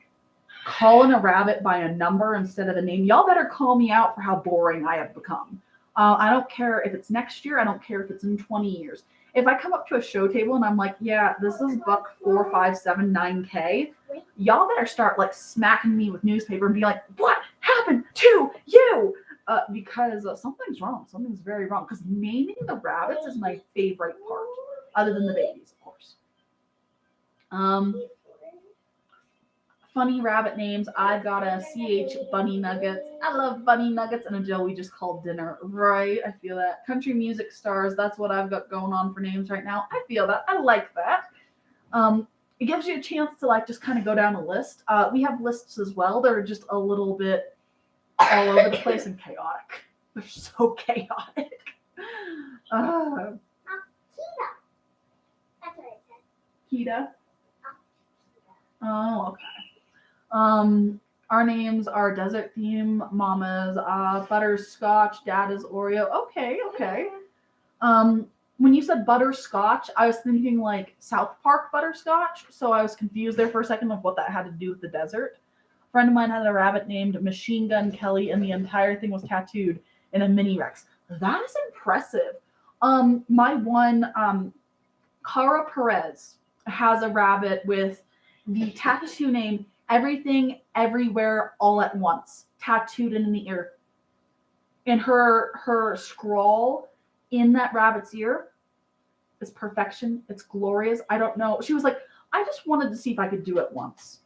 calling a rabbit by a number instead of a name, y'all better call me out for how boring I have become. I don't care if it's next year. I don't care if it's in 20 years. If I come up to a show table and I'm like, yeah, this is buck 4579K, y'all better start like smacking me with newspaper and be like, what happened to you? Because something's wrong. Something's very wrong. Because naming the rabbits is my favorite part, other than the babies, of course. Funny rabbit names. I've got a CH Bunny Nuggets. I love Bunny Nuggets, and a Jill we just called dinner. Right, I feel that. Country music stars. That's what I've got going on for names right now. I feel that. I like that. It gives you a chance to like just kind of go down a list. We have lists as well. They're just a little bit all over the place and chaotic. They're so chaotic. Kita. That's what I said. Kita. Oh, okay. Our names are Desert Theme, Mama's Butterscotch, Dad is Oreo. Okay. When you said butterscotch, I was thinking like South Park butterscotch, so I was confused there for a second of what that had to do with the desert. A friend of mine had a rabbit named Machine Gun Kelly, and the entire thing was tattooed in a mini Rex. That is impressive. My one, Cara Perez, has a rabbit with the tattoo name Everything Everywhere All at Once tattooed in the ear. And her scrawl in that rabbit's ear is perfection. It's glorious. I don't know. She was like, I just wanted to see if I could do it once.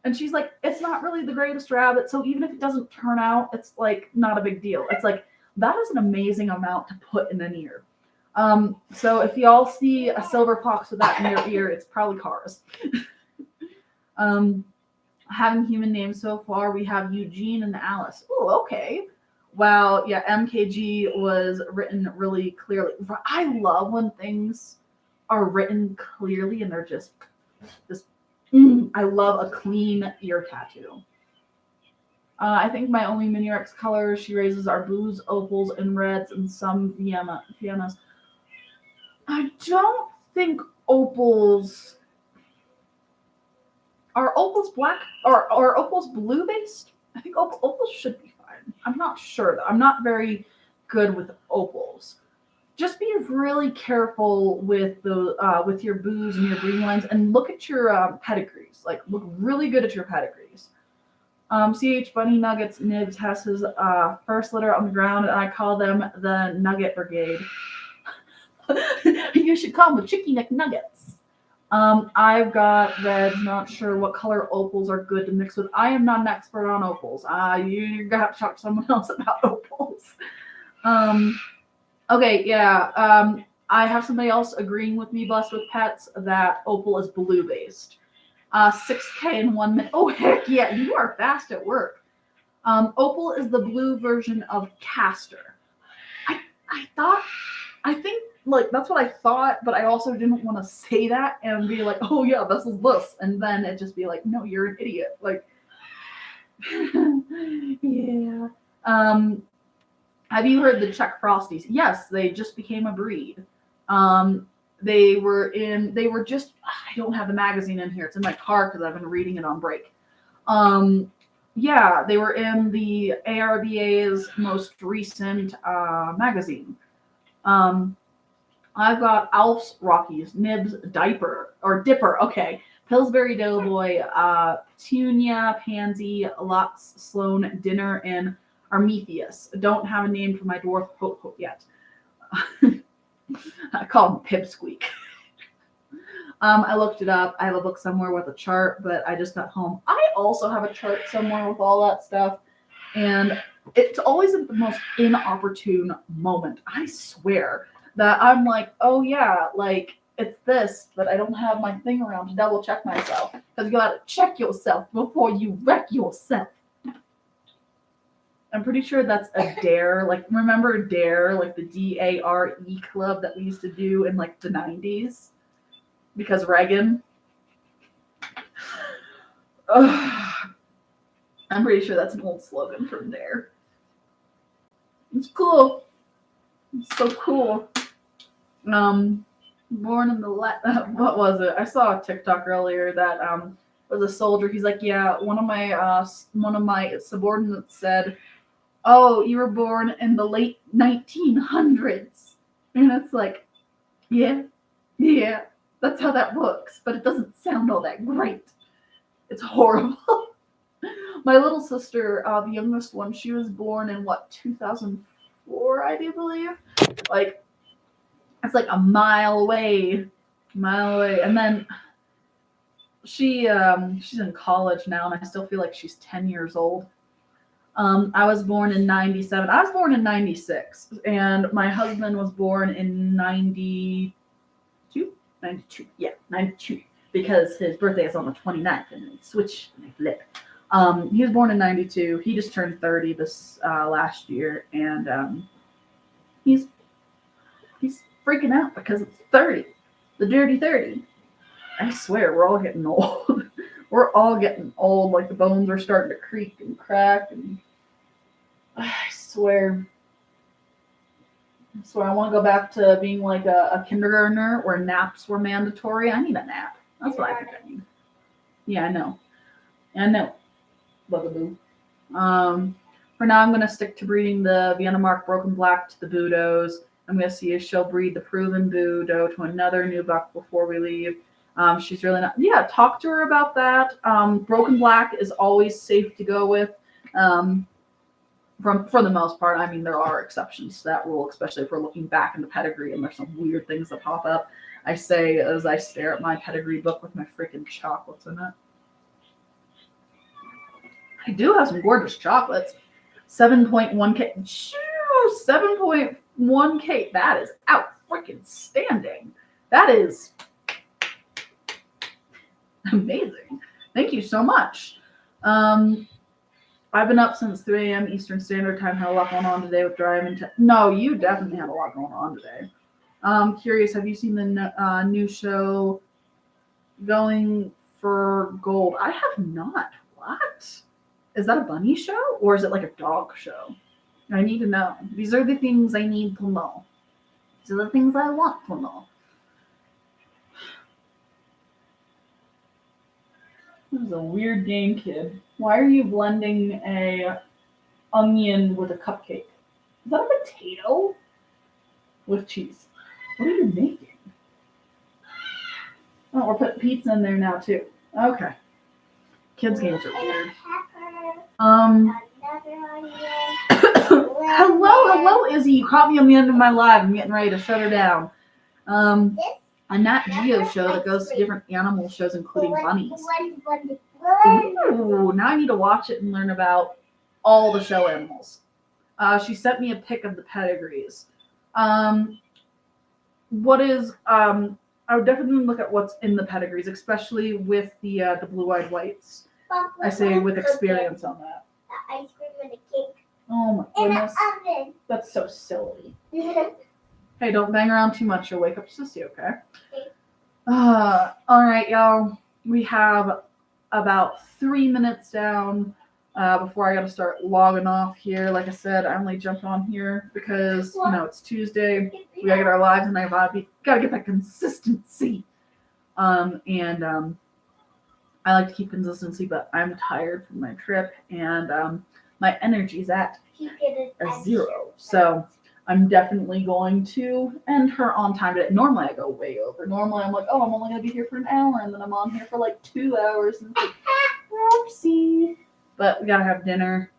And she's like, it's not really the greatest rabbit, so even if it doesn't turn out, it's like not a big deal. It's like, that is an amazing amount to put in an ear. So if y'all see a silver fox with that in your ear, it's probably Cara's. Having human names so far, we have Eugene and Alice. Oh, okay. Wow, yeah, MKG was written really clearly. I love when things are written clearly and they're just I love a clean ear tattoo. I think my only mini Rex colors she raises are blues, opals, and reds, and some Viennas. I don't think opals are opals black or are opals blue based. I think opals should be fine. I'm not sure though. I'm not very good with opals. Just be really careful with the with your boos and your breeding lines, and look at your pedigrees. Like, look really good at your pedigrees. CH Bunny Nuggets Nibs has his first litter on the ground, and I call them the Nugget Brigade. You should call them the Chicky Neck Nuggets. I've got reds. Not sure what color opals are good to mix with. I am not an expert on opals. You're gonna have to talk to someone else about opals. Okay, yeah. I have somebody else agreeing with me, Blessed with Pets, that opal is blue based. 6K in 1 minute. Oh, heck yeah, you are fast at work. Opal is the blue version of Castor. I think, like, that's what I thought, but I also didn't want to say that and be like, oh yeah, this is this. And then it just be like, no, you're an idiot. Like, yeah. Have you heard the Czech Frosties? Yes, they just became a breed. They were just, I don't have the magazine in here. It's in my car because I've been reading it on break. Yeah, they were in the ARBA's most recent magazine. I've got Alf's, Rockies, Nibs, Dipper, okay. Pillsbury Doughboy, Tunia, Pansy, Lots, Sloan, Dinner, and Armethius. Don't have a name for my dwarf Hope yet. I call him Pipsqueak. I looked it up. I have a book somewhere with a chart, but I just got home. I also have a chart somewhere with all that stuff. And it's always at the most inopportune moment, I swear, that I'm like, oh yeah, like, it's this, but I don't have my thing around to double check myself. Because you gotta check yourself before you wreck yourself. I'm pretty sure that's a DARE. Like, remember DARE, like the DARE club that we used to do in like the 90s? Because Reagan. Ugh. I'm pretty sure that's an old slogan from DARE. It's cool. It's so cool. Born in the what was it? I saw a TikTok earlier that was a soldier. He's like, yeah, one of my subordinates said, oh, you were born in the late 1900s. And it's like, yeah, that's how that looks, but it doesn't sound all that great. It's horrible. My little sister, the youngest one, she was born in 2004, I do believe. Like, it's like a mile away. And then she's in college now, and I still feel like she's 10 years old. I was born in 97. I was born in 96, and my husband was born in 92. Yeah, 92, because his birthday is on the 29th, and they switch and they flip. He was born in 92. He just turned 30 this last year, and he's freaking out because it's 30, the dirty 30. I swear, we're all getting old. We're all getting old. Like the bones are starting to creak and crack, and I swear I want to go back to being like a kindergartner where naps were mandatory. I need a nap. That's what I think I need. Yeah, I know. Bugaboo. For now, I'm going to stick to breeding the Vienna Mark Broken Black to the Budos. I'm going to see if she'll breed the Proven Budo to another new buck before we leave. She's really not. Yeah, talk to her about that. Broken Black is always safe to go with. For the most part, I mean, there are exceptions to that rule, especially if we're looking back in the pedigree and there's some weird things that pop up. I say as I stare at my pedigree book with my freaking chocolates in it. I do have some gorgeous chocolates. 7.1K. 7.1K. That is out freaking standing. That is amazing. Thank you so much. I've been up since 3 a.m. Eastern Standard Time. Had a lot going on today with driving. No, you definitely had a lot going on today. Curious, have you seen the new show Going for Gold? I have not. What? Is that a bunny show or is it like a dog show? I need to know. These are the things I need to know. These are the things I want to know. This is a weird game, kid. Why are you blending a onion with a cupcake? Is that a potato with cheese? What are you making? Oh, we're putting pizza in there now too. Okay. Kids games are weird. Hello, Izzy. You caught me on the end of my live. I'm getting ready to shut her down. A Nat Geo show that goes to different animal shows, including bunnies. Ooh, now I need to watch it and learn about all the show animals. She sent me a pic of the pedigrees. I would definitely look at what's in the pedigrees, especially with the blue-eyed whites. I say with experience on that. The ice cream and the cake. Oh my goodness. In the oven. That's so silly. Hey, don't bang around too much. You'll wake up Sissy, okay? All right, y'all. We have about 3 minutes down before I got to start logging off here. Like I said, I only jumped on here because, it's Tuesday. We got to get our lives and I got to get that consistency. I like to keep consistency, but I'm tired from my trip and my energy's at a 0. So I'm definitely going to end her on time today. Normally I go way over. Normally I'm like, oh, I'm only going to be here for an hour, and then I'm on here for like 2 hours. And it's like, whoopsie. But we got to have dinner.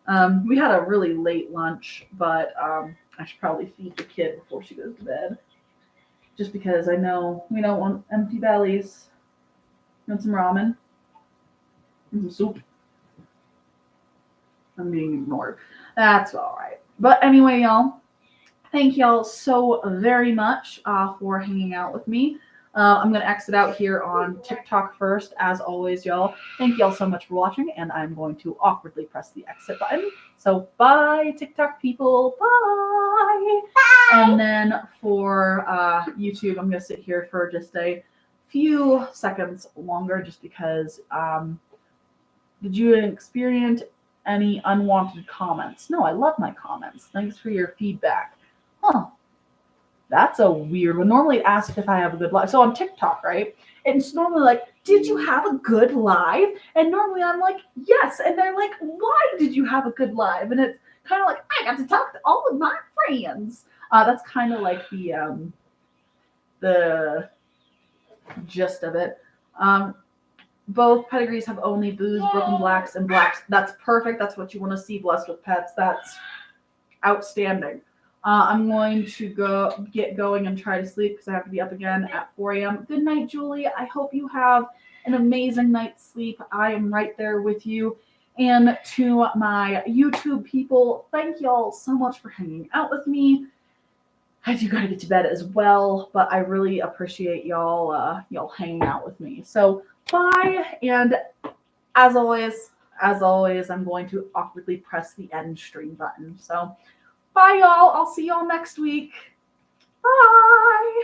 We had a really late lunch, but I should probably feed the kid before she goes to bed. Just because I know we don't want empty bellies. Want some ramen? And some soup. I'm being ignored. That's all right. But anyway, y'all. Thank y'all so very much for hanging out with me. I'm going to exit out here on TikTok first, as always, y'all. Thank y'all so much for watching, and I'm going to awkwardly press the exit button. So bye, TikTok people. Bye. And then for YouTube, I'm going to sit here for just a few seconds longer just because did you experience any unwanted comments? No, I love my comments. Thanks for your feedback. Huh. That's a weird one. Normally it asks if I have a good live. So on TikTok, right? It's normally like, did you have a good live? And normally I'm like, yes. And they're like, why did you have a good live? And it's kind of like, I got to talk to all of my friends. That's kind of like the gist of it. Both pedigrees have only blues, broken blacks, and blacks. That's perfect. That's what you want to see. Blessed with pets. That's outstanding. I'm going to get going and try to sleep because I have to be up again at 4 a.m. Good night, Julie. I hope you have an amazing night's sleep. I am right there with you. And to my YouTube people, thank y'all so much for hanging out with me. I do gotta get to bed as well, but I really appreciate y'all hanging out with me. So bye, and as always, I'm going to awkwardly press the end stream button. So bye, y'all. I'll see y'all next week. Bye.